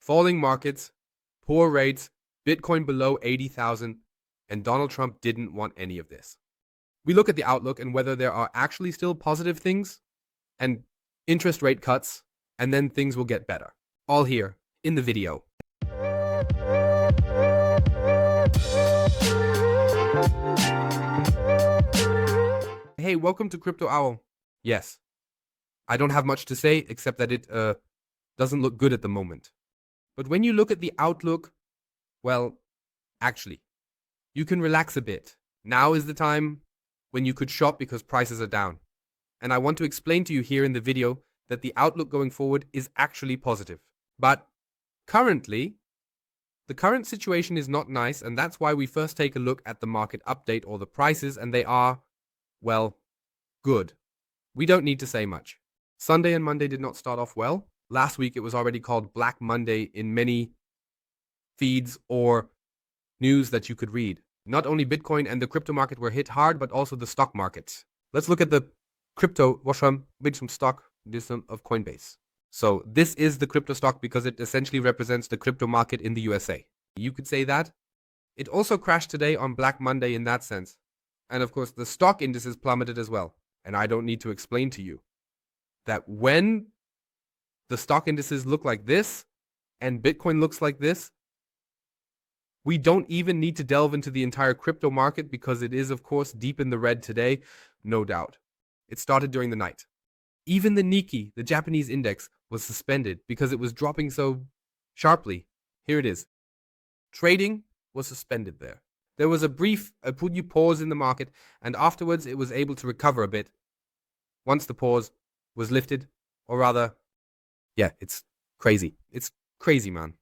falling markets, poor rates, Bitcoin below 80,000, and Donald Trump didn't want any of this. We look at the outlook and whether there are actually still positive things and interest rate cuts, and then things will get better. All here in the video. Hey, welcome to Crypto Owl. Yes, I don't have much to say except that it doesn't look good at the moment. But when you look at the outlook, well, actually, you can relax a bit. Now is the time when you could shop because prices are down. And I want to explain to you here in the video that the outlook going forward is actually positive. But currently, the current situation is not nice, and that's why we first take a look at the market update or the prices, and they are, well, good. We don't need to say much. Sunday and Monday did not start off well. Last week it was already called Black Monday in many feeds or news that you could read. Not only Bitcoin and the crypto market were hit hard, but also the stock markets. Let's look at the crypto, some stock, this of Coinbase. So this is the crypto stock because it essentially represents the crypto market in the USA. You could say that. It also crashed today on Black Monday in that sense. And of course, the stock indices plummeted as well. And I don't need to explain to you that when the stock indices look like this and Bitcoin looks like this, we don't even need to delve into the entire crypto market because it is, of course, deep in the red today, no doubt. It started during the night. Even the Nikkei, the Japanese index, was suspended because it was dropping so sharply. Here it is. Trading was suspended there. There was a brief pause in the market, and afterwards it was able to recover a bit once the pause was lifted, or rather, yeah, it's crazy. It's crazy, man.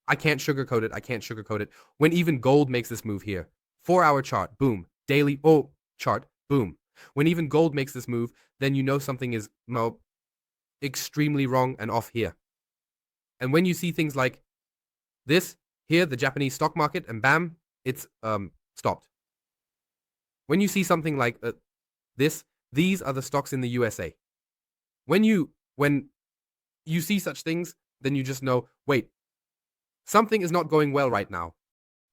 I can't sugarcoat it. When even gold makes this move here. 4-hour chart, boom. Daily, chart, boom. When even gold makes this move, then you know something is extremely wrong and off here. And when you see things like this, here, the Japanese stock market, and bam, it's stopped. When you see something like this, these are the stocks in the USA. When you see such things, then you just know, wait, something is not going well right now.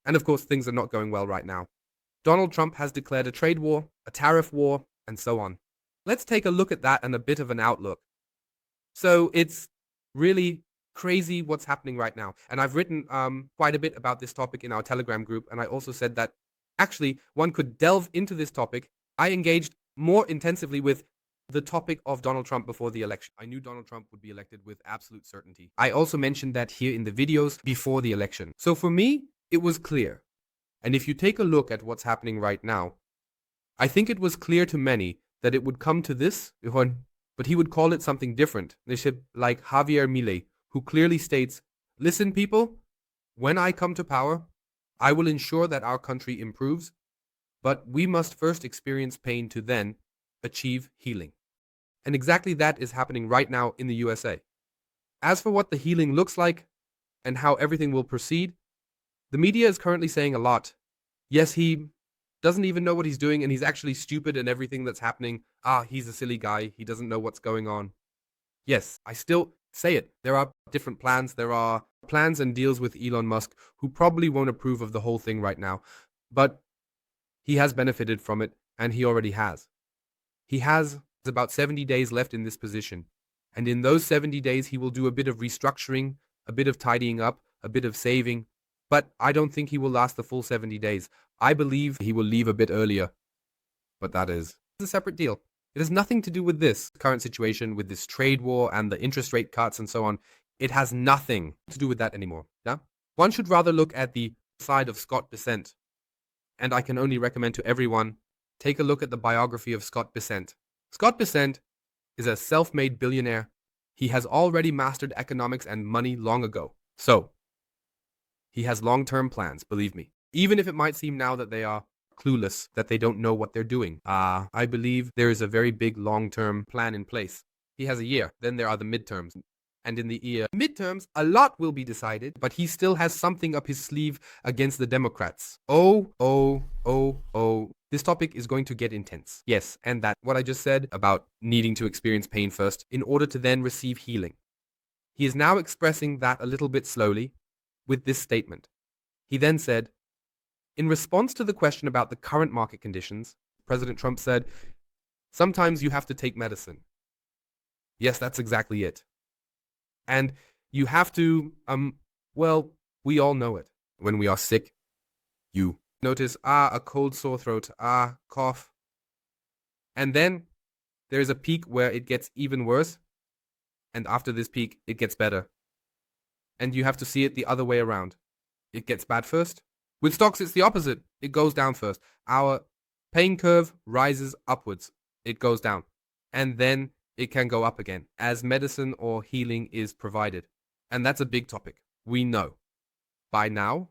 And of course, things are not going well right now. Donald Trump has declared a trade war, a tariff war, and so on. Let's take a look at that and a bit of an outlook. So it's really crazy what's happening right now. And I've written quite a bit about this topic in our Telegram group. And I also said that actually one could delve into this topic. I engaged more intensively with the topic of Donald Trump before the election. I knew Donald Trump would be elected with absolute certainty. I also mentioned that here in the videos before the election. So for me, it was clear. And if you take a look at what's happening right now, I think it was clear to many that it would come to this, but he would call it something different. Like Javier Milei, who clearly states, listen people, when I come to power, I will ensure that our country improves, but we must first experience pain to then achieve healing. And exactly that is happening right now in the USA. As for what the healing looks like and how everything will proceed, the media is currently saying a lot. Yes, he doesn't even know what he's doing and he's actually stupid and everything that's happening. He's a silly guy. He doesn't know what's going on. Yes, I still say it. There are different plans. There are plans and deals with Elon Musk who probably won't approve of the whole thing right now. But he has benefited from it and he already has. He has about 70 days left in this position. And in those 70 days, he will do a bit of restructuring, a bit of tidying up, a bit of saving. But I don't think he will last the full 70 days. I believe he will leave a bit earlier. But that is a separate deal. It has nothing to do with this current situation, with this trade war and the interest rate cuts and so on. It has nothing to do with that anymore. Yeah? One should rather look at the side of Scott Bessent. And I can only recommend to everyone, take a look at the biography of Scott Bessent. Scott Bessent is a self-made billionaire. He has already mastered economics and money long ago. So, he has long-term plans, believe me. Even if it might seem now that they are clueless, that they don't know what they're doing. I believe there is a very big long-term plan in place. He has a year. Then there are the midterms. And in the midterms, a lot will be decided, but he still has something up his sleeve against the Democrats. This topic is going to get intense. Yes, and that what I just said about needing to experience pain first in order to then receive healing. He is now expressing that a little bit slowly with this statement. He then said, in response to the question about the current market conditions, President Trump said, sometimes you have to take medicine. Yes, that's exactly it. And you have to, well, we all know it. When we are sick, you notice, a cold sore throat, cough. And then there's a peak where it gets even worse. And after this peak, it gets better. And you have to see it the other way around. It gets bad first. With stocks, it's the opposite. It goes down first. Our pain curve rises upwards. It goes down. And then it can go up again as medicine or healing is provided. And that's a big topic. We know. By now,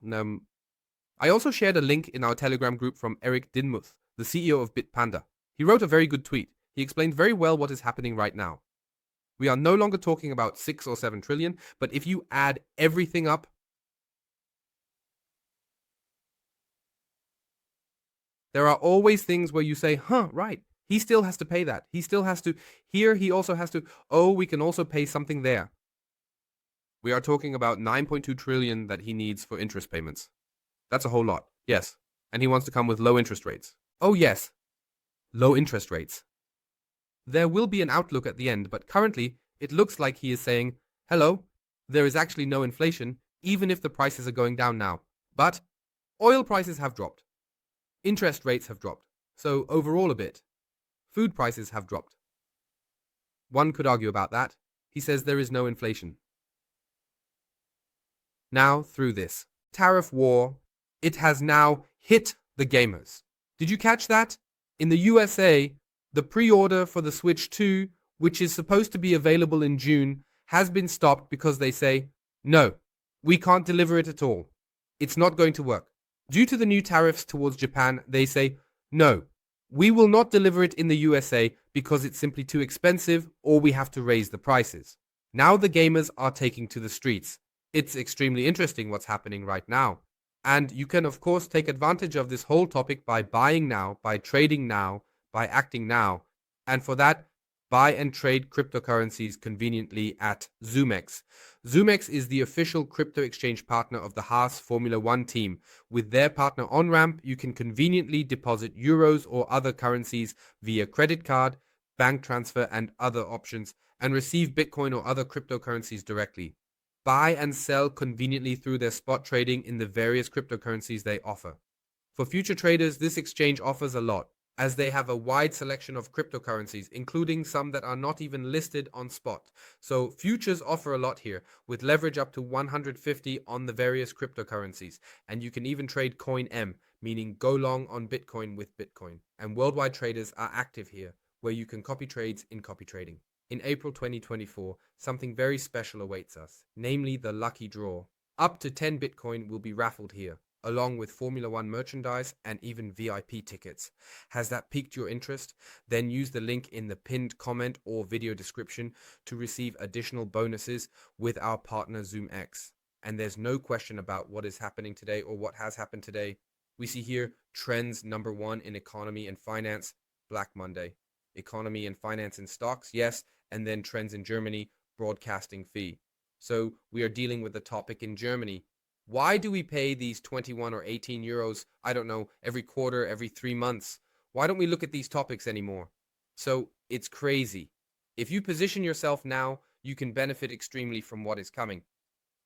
I also shared a link in our Telegram group from Eric Dinmuth, the CEO of Bitpanda. He wrote a very good tweet. He explained very well what is happening right now. We are no longer talking about 6 or 7 trillion, but if you add everything up, there are always things where you say, right, he still has to pay that. He still has to, here he also has to, we can also pay something there. We are talking about 9.2 trillion that he needs for interest payments. That's a whole lot, yes. And he wants to come with low interest rates. Oh yes, low interest rates. There will be an outlook at the end, but currently it looks like he is saying, hello, there is actually no inflation, even if the prices are going down now. But oil prices have dropped. Interest rates have dropped. So overall a bit. Food prices have dropped. One could argue about that. He says there is no inflation. Now, through this tariff war, it has now hit the gamers. Did you catch that? In the USA, the pre-order for the Switch 2, which is supposed to be available in June, has been stopped because they say, no, we can't deliver it at all. It's not going to work. Due to the new tariffs towards Japan, they say, no, we will not deliver it in the USA because it's simply too expensive or we have to raise the prices. Now the gamers are taking to the streets. It's extremely interesting what's happening right now. And you can, of course, take advantage of this whole topic by buying now, by trading now, by acting now. And for that, buy and trade cryptocurrencies conveniently at ZoomX. ZoomX is the official crypto exchange partner of the Haas Formula One team. With their partner on-ramp, you can conveniently deposit euros or other currencies via credit card, bank transfer, and other options, and receive Bitcoin or other cryptocurrencies directly. Buy and sell conveniently through their spot trading in the various cryptocurrencies they offer. For future traders, this exchange offers a lot, as they have a wide selection of cryptocurrencies, including some that are not even listed on spot. So futures offer a lot here, with leverage up to 150 on the various cryptocurrencies. And you can even trade Coin M, meaning go long on Bitcoin with Bitcoin. And worldwide traders are active here, where you can copy trades in copy trading. In April 2024, something very special awaits us, namely the lucky draw. Up to 10 Bitcoin will be raffled here, along with Formula One merchandise and even VIP tickets. Has that piqued your interest? Then use the link in the pinned comment or video description to receive additional bonuses with our partner ZoomX. And there's no question about what is happening today or what has happened today. We see here trends number 1 in economy and finance, Black Monday. Economy and finance in stocks, yes, and then trends in Germany, broadcasting fee. So we are dealing with the topic in Germany. Why do we pay these 21 or 18 euros, I don't know, every quarter, every 3 months? Why don't we look at these topics anymore? So it's crazy. If you position yourself now, you can benefit extremely from what is coming.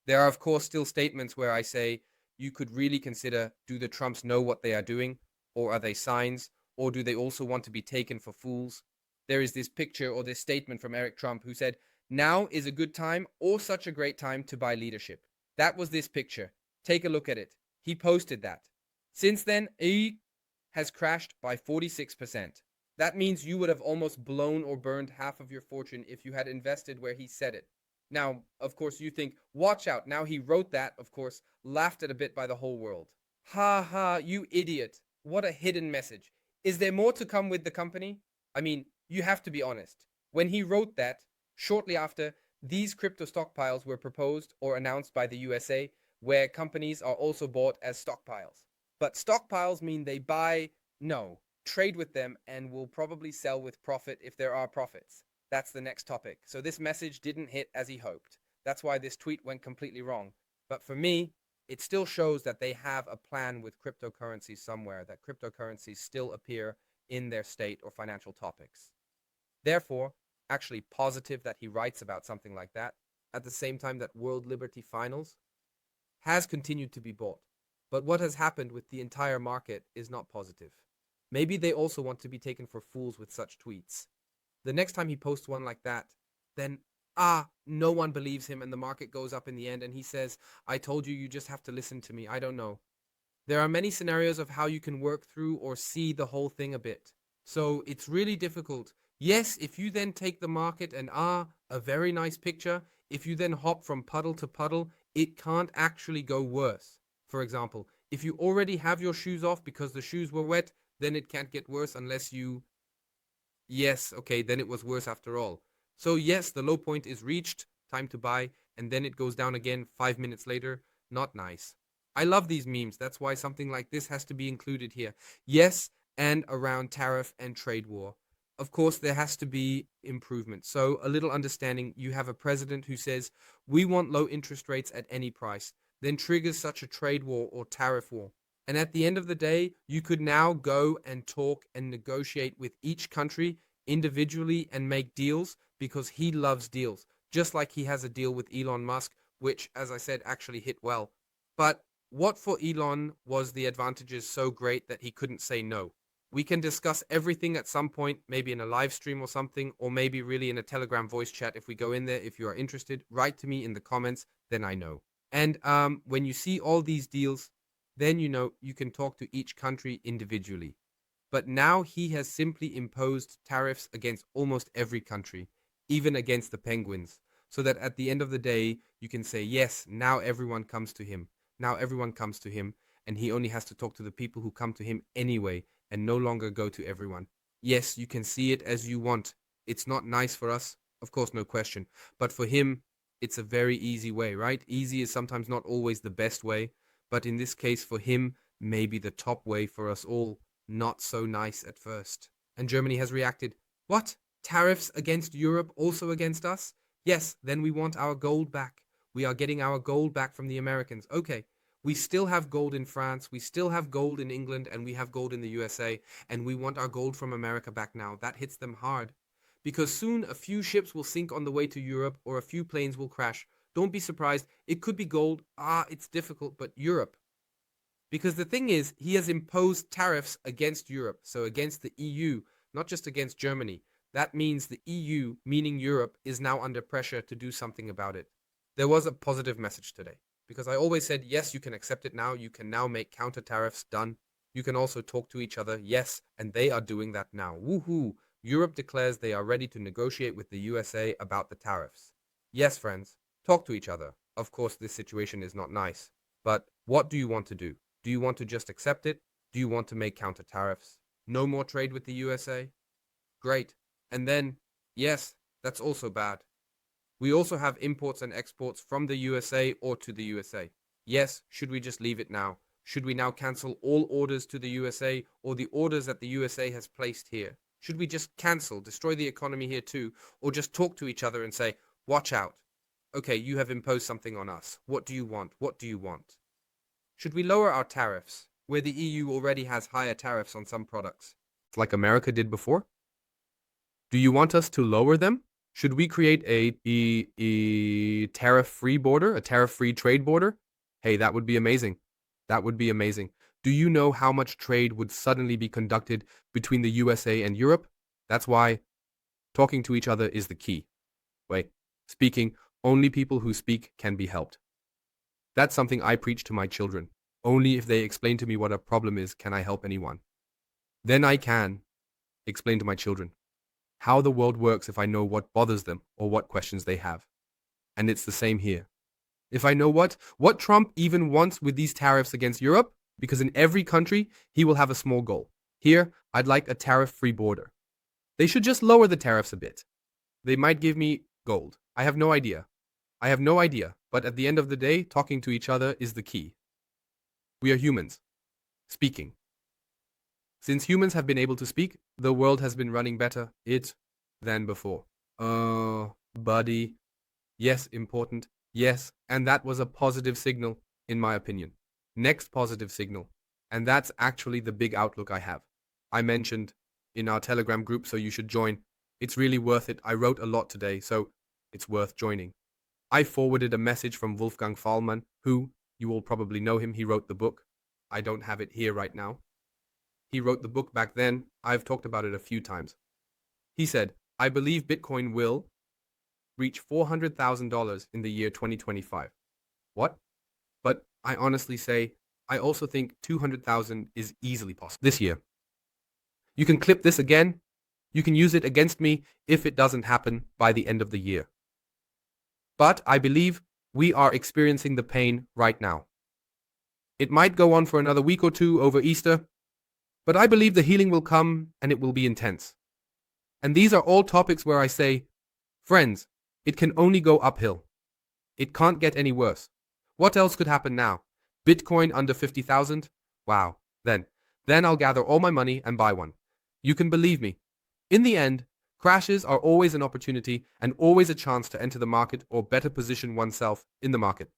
There are, of course, still statements where I say you could really consider, do the Trumps know what they are doing? Or are they signs? Or do they also want to be taken for fools? There is this picture or this statement from Eric Trump who said, now is a good time or such a great time to buy leadership. That was this picture. Take a look at it. He posted that. Since then, he has crashed by 46%. That means you would have almost blown or burned half of your fortune if you had invested where he said it. Now, of course, you think, watch out. Now he wrote that, of course, laughed at a bit by the whole world. Ha ha, you idiot. What a hidden message. Is there more to come with the company? I mean, you have to be honest. When he wrote that, shortly after, these crypto stockpiles were proposed or announced by the USA, where companies are also bought as stockpiles. But stockpiles mean they buy, no, trade with them and will probably sell with profit if there are profits. That's the next topic. So this message didn't hit as he hoped. That's why this tweet went completely wrong. But for me, it still shows that they have a plan with cryptocurrencies somewhere, that cryptocurrencies still appear in their state or financial topics. Therefore, actually positive that he writes about something like that, at the same time that World Liberty Finals has continued to be bought. But what has happened with the entire market is not positive. Maybe they also want to be taken for fools with such tweets. The next time he posts one like that, then no one believes him and the market goes up in the end and he says, I told you, you just have to listen to me. I don't know. There are many scenarios of how you can work through or see the whole thing a bit. So it's really difficult. Yes, if you then take the market and a very nice picture, if you then hop from puddle to puddle, it can't actually go worse. For example, if you already have your shoes off because the shoes were wet, then it can't get worse unless you, yes, okay, then it was worse after all. So yes, the low point is reached, time to buy, and then it goes down again 5 minutes later. Not nice. I love these memes. That's why something like this has to be included here. Yes, and around tariff and trade war. Of course, there has to be improvement. So a little understanding. You have a president who says, we want low interest rates at any price, then triggers such a trade war or tariff war. And at the end of the day, you could now go and talk and negotiate with each country individually and make deals because he loves deals. Just like he has a deal with Elon Musk, which, as I said, actually hit well. But what for Elon was the advantages so great that he couldn't say no? We can discuss everything at some point, maybe in a live stream or something, or maybe really in a Telegram voice chat if we go in there. If you are interested, write to me in the comments, then I know. And when you see all these deals, then you know you can talk to each country individually. But now he has simply imposed tariffs against almost every country, even against the penguins, so that at the end of the day, you can say, yes, now everyone comes to him. Now everyone comes to him, and he only has to talk to the people who come to him anyway, and no longer go to everyone. Yes, you can see it as you want. It's not nice for us, of course, no question. But for him, it's a very easy way, right? Easy is sometimes not always the best way, but in this case, for him, maybe the top way for us all. Not so nice at first. And Germany has reacted. What? Tariffs against Europe, also against us? Yes, then we want our gold back. We are getting our gold back from the Americans. Okay, we still have gold in France, we still have gold in England, and we have gold in the USA, and we want our gold from America back now. That hits them hard. Because soon a few ships will sink on the way to Europe, or a few planes will crash. Don't be surprised. It could be gold. It's difficult, but Europe. Because the thing is, he has imposed tariffs against Europe, so against the EU, not just against Germany. That means the EU, meaning Europe, is now under pressure to do something about it. There was a positive message today, because I always said, yes, you can accept it now. You can now make counter tariffs, done. You can also talk to each other, yes, and they are doing that now. Woohoo! Europe declares they are ready to negotiate with the USA about the tariffs. Yes, friends, talk to each other. Of course, this situation is not nice, but what do you want to do? Do you want to just accept it? Do you want to make counter tariffs? No more trade with the USA? Great. And then, yes, that's also bad. We also have imports and exports from the USA or to the USA. Yes, should we just leave it now? Should we now cancel all orders to the USA or the orders that the USA has placed here? Should we just cancel, destroy the economy here too, or just talk to each other and say, watch out. Okay, you have imposed something on us. What do you want? What do you want? Should we lower our tariffs, where the EU already has higher tariffs on some products, like America did before? Do you want us to lower them? Should we create a tariff-free border, a tariff-free trade border? Hey, that would be amazing. That would be amazing. Do you know how much trade would suddenly be conducted between the USA and Europe? That's why talking to each other is the key. Wait, speaking, only people who speak can be helped. That's something I preach to my children. Only if they explain to me what a problem is can I help anyone. Then I can explain to my children how the world works if I know what bothers them or what questions they have. And it's the same here. If I know what Trump even wants with these tariffs against Europe, because in every country he will have a small goal. Here, I'd like a tariff-free border. They should just lower the tariffs a bit. They might give me gold. I have no idea. But at the end of the day, talking to each other is the key. We are humans. Speaking. Since humans have been able to speak, the world has been running better than before. Buddy. Yes, important. Yes, and that was a positive signal, in my opinion. Next positive signal, and that's actually the big outlook I have. I mentioned in our Telegram group, so you should join. It's really worth it. I wrote a lot today, so it's worth joining. I forwarded a message from Wolfgang Fahlmann, who, you all probably know him, he wrote the book. I don't have it here right now. He wrote the book back then. I've talked about it a few times. He said, I believe Bitcoin will reach $400,000 in the year 2025. What? But I honestly say, I also think 200,000 is easily possible this year. You can clip this again. You can use it against me if it doesn't happen by the end of the year. But I believe we are experiencing the pain right now. It might go on for another week or two over Easter, but I believe the healing will come and it will be intense. And these are all topics where I say, friends, it can only go uphill. It can't get any worse. What else could happen now? Bitcoin under 50,000? Wow. Then I'll gather all my money and buy one. You can believe me. In the end, crashes are always an opportunity and always a chance to enter the market or better position oneself in the market.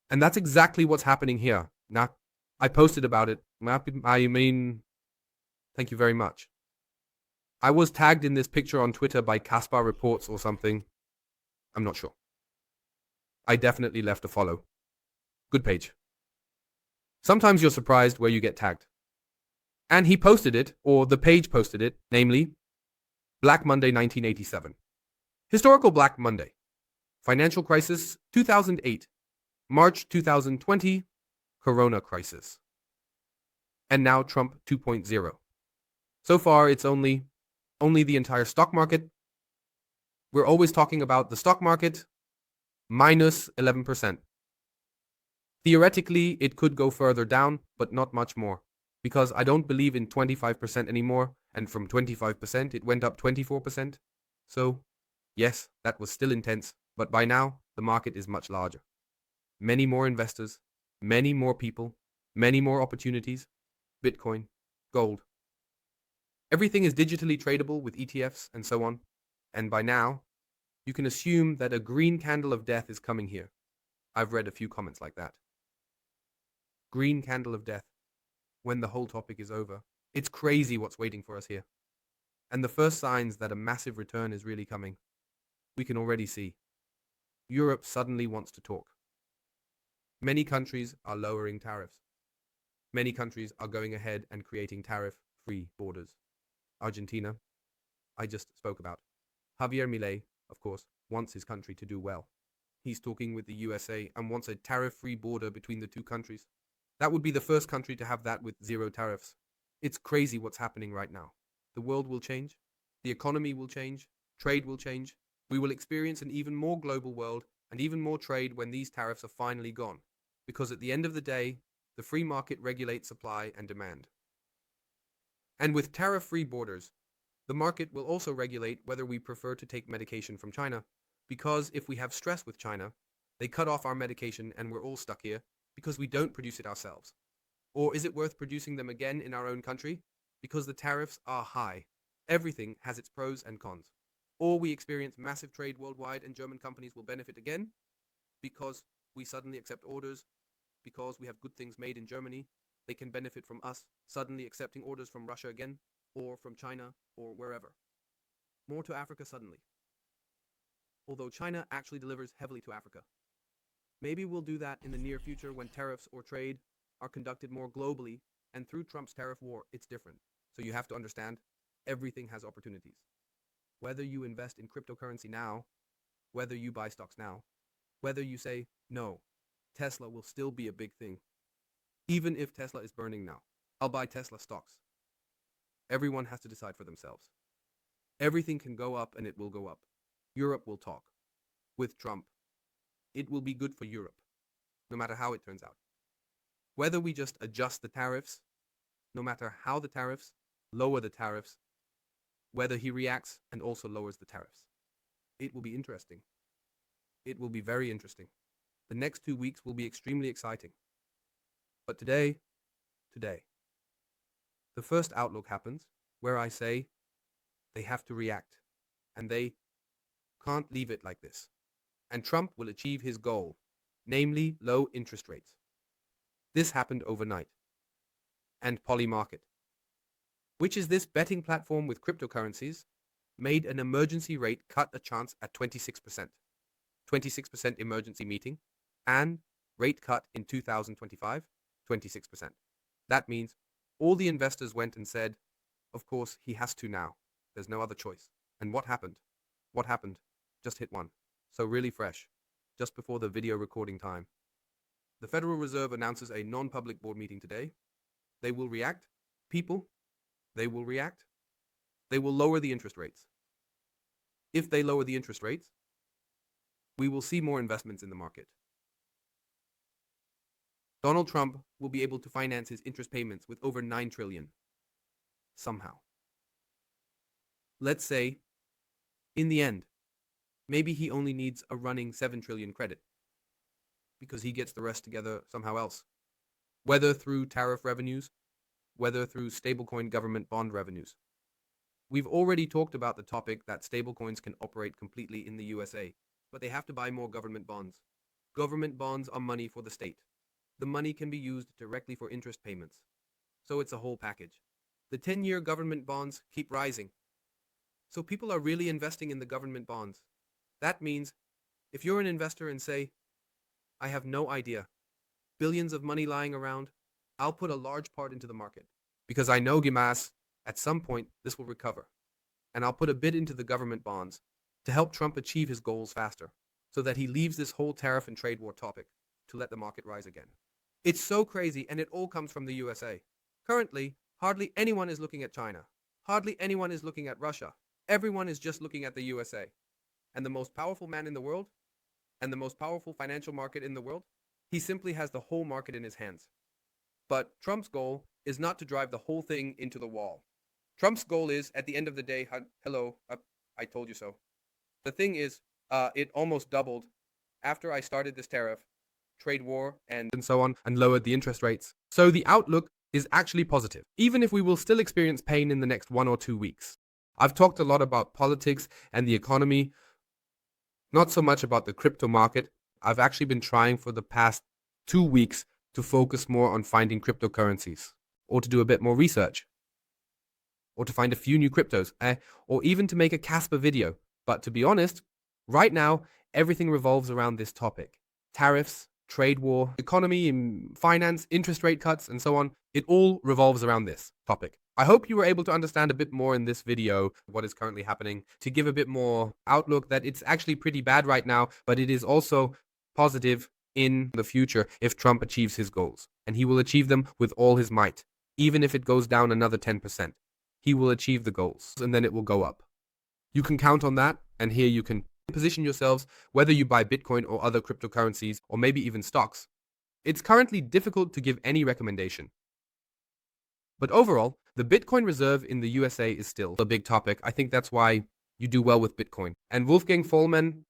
And that's exactly what's happening here. Now, I posted about it. I mean, thank you very much. I was tagged in this picture on Twitter by Kaspar Reports or something. I'm not sure. I definitely left a follow. Good page. Sometimes you're surprised where you get tagged. And he posted it, or the page posted it, namely, Black Monday 1987. Historical Black Monday. Financial crisis 2008. March 2020. Corona crisis. And now Trump 2.0. So far, it's only the entire stock market. We're always talking about the stock market, minus 11%. Theoretically, it could go further down, but not much more, because I don't believe in 25% anymore, and from 25% it went up 24%. So, yes, that was still intense, but by now, the market is much larger. Many more investors, many more people, many more opportunities, Bitcoin, gold. Everything is digitally tradable with ETFs and so on, and by now, you can assume that a green candle of death is coming here. I've read a few comments like that. Green candle of death. When the whole topic is over. It's crazy what's waiting for us here. And the first signs that a massive return is really coming, we can already see. Europe suddenly wants to talk. Many countries are lowering tariffs. Many countries are going ahead and creating tariff-free borders. Argentina, I just spoke about. Javier Milei, of course, wants his country to do well. He's talking with the USA and wants a tariff-free border between the two countries. That would be the first country to have that with zero tariffs. It's crazy what's happening right now. The world will change. The economy will change. Trade will change. We will experience an even more global world and even more trade when these tariffs are finally gone. Because at the end of the day, the free market regulates supply and demand. And with tariff-free borders, the market will also regulate whether we prefer to take medication from China. Because if we have stress with China, they cut off our medication and we're all stuck here because we don't produce it ourselves. Or is it worth producing them again in our own country? Because the tariffs are high. Everything has its pros and cons. Or we experience massive trade worldwide and German companies will benefit again because we suddenly accept orders, because we have good things made in Germany. They can benefit from us suddenly accepting orders from Russia again, or from China, or wherever. More to Africa suddenly. Although China actually delivers heavily to Africa. Maybe we'll do that in the near future when tariffs or trade are conducted more globally, and through Trump's tariff war, it's different. So you have to understand, everything has opportunities. Whether you invest in cryptocurrency now, whether you buy stocks now, whether you say, no, Tesla will still be a big thing. Even if Tesla is burning now, I'll buy Tesla stocks. Everyone has to decide for themselves. Everything can go up and it will go up. Europe will talk. With Trump, it will be good for Europe, no matter how it turns out. Whether we just adjust the tariffs, no matter how the tariffs, lower the tariffs, whether he reacts and also lowers the tariffs. It will be interesting. It will be very interesting. The next 2 weeks will be extremely exciting. But today, the first outlook happens where I say they have to react and they can't leave it like this. And Trump will achieve his goal, namely low interest rates. This happened overnight. And Polymarket, which is this betting platform with cryptocurrencies, made an emergency rate cut a chance at 26%. 26% emergency meeting, and rate cut in 2025, 26%. That means all the investors went and said, of course, he has to now. There's no other choice. And what happened? What happened? Just hit one. So really fresh, just before the video recording time. The Federal Reserve announces a non-public board meeting today. They will react. People, they will react. They will lower the interest rates. If they lower the interest rates, we will see more investments in the market. Donald Trump will be able to finance his interest payments with over $9 trillion. Somehow. Let's say, in the end, maybe he only needs a running $7 trillion credit because he gets the rest together somehow else. Whether through tariff revenues, whether through stablecoin government bond revenues. We've already talked about the topic that stablecoins can operate completely in the USA, but they have to buy more government bonds. Government bonds are money for the state. The money can be used directly for interest payments. So it's a whole package. The 10-year government bonds keep rising. So people are really investing in the government bonds. That means if you're an investor and say, I have no idea, billions of money lying around, I'll put a large part into the market. Because I know, Gimas, at some point this will recover. And I'll put a bit into the government bonds to help Trump achieve his goals faster, so that he leaves this whole tariff and trade war topic to let the market rise again. It's so crazy, and it all comes from the USA. Currently, hardly anyone is looking at China. Hardly anyone is looking at Russia. Everyone is just looking at the USA. And the most powerful man in the world, and the most powerful financial market in the world, he simply has the whole market in his hands. But Trump's goal is not to drive the whole thing into the wall. Trump's goal is, at the end of the day, I told you so. The thing is, it almost doubled after I started this tariff, trade war, and so on, and lowered the interest rates. So the outlook is actually positive, even if we will still experience pain in the next 1 or 2 weeks. I've talked a lot about politics and the economy, not so much about the crypto market. I've actually been trying for the past 2 weeks to focus more on finding cryptocurrencies, or to do a bit more research, or to find a few new cryptos, or even to make a Casper video. But to be honest, right now, everything revolves around this topic. Tariffs, trade war, economy, finance, interest rate cuts, and so on. It all revolves around this topic. I hope you were able to understand a bit more in this video what is currently happening, to give a bit more outlook that it's actually pretty bad right now, but it is also positive in the future if Trump achieves his goals. And he will achieve them with all his might, even if it goes down another 10%. He will achieve the goals, and then it will go up. You can count on that, and here you can position yourselves, whether you buy Bitcoin or other cryptocurrencies, or maybe even stocks. It's currently difficult to give any recommendation. But overall, the Bitcoin reserve in the USA is still a big topic. I think that's why you do well with Bitcoin. And Wolfgang Vollmann,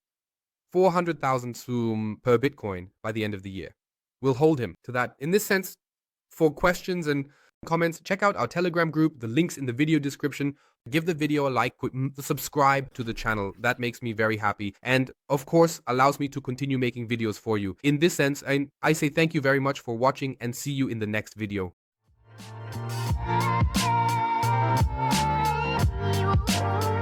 400,000 Zoom per Bitcoin by the end of the year. We'll hold him to that. In this sense, for questions and comments, check out our Telegram group, the links in the video description. Give the video a like, subscribe to the channel. That makes me very happy. And of course, allows me to continue making videos for you. In this sense, I say thank you very much for watching and see you in the next video. You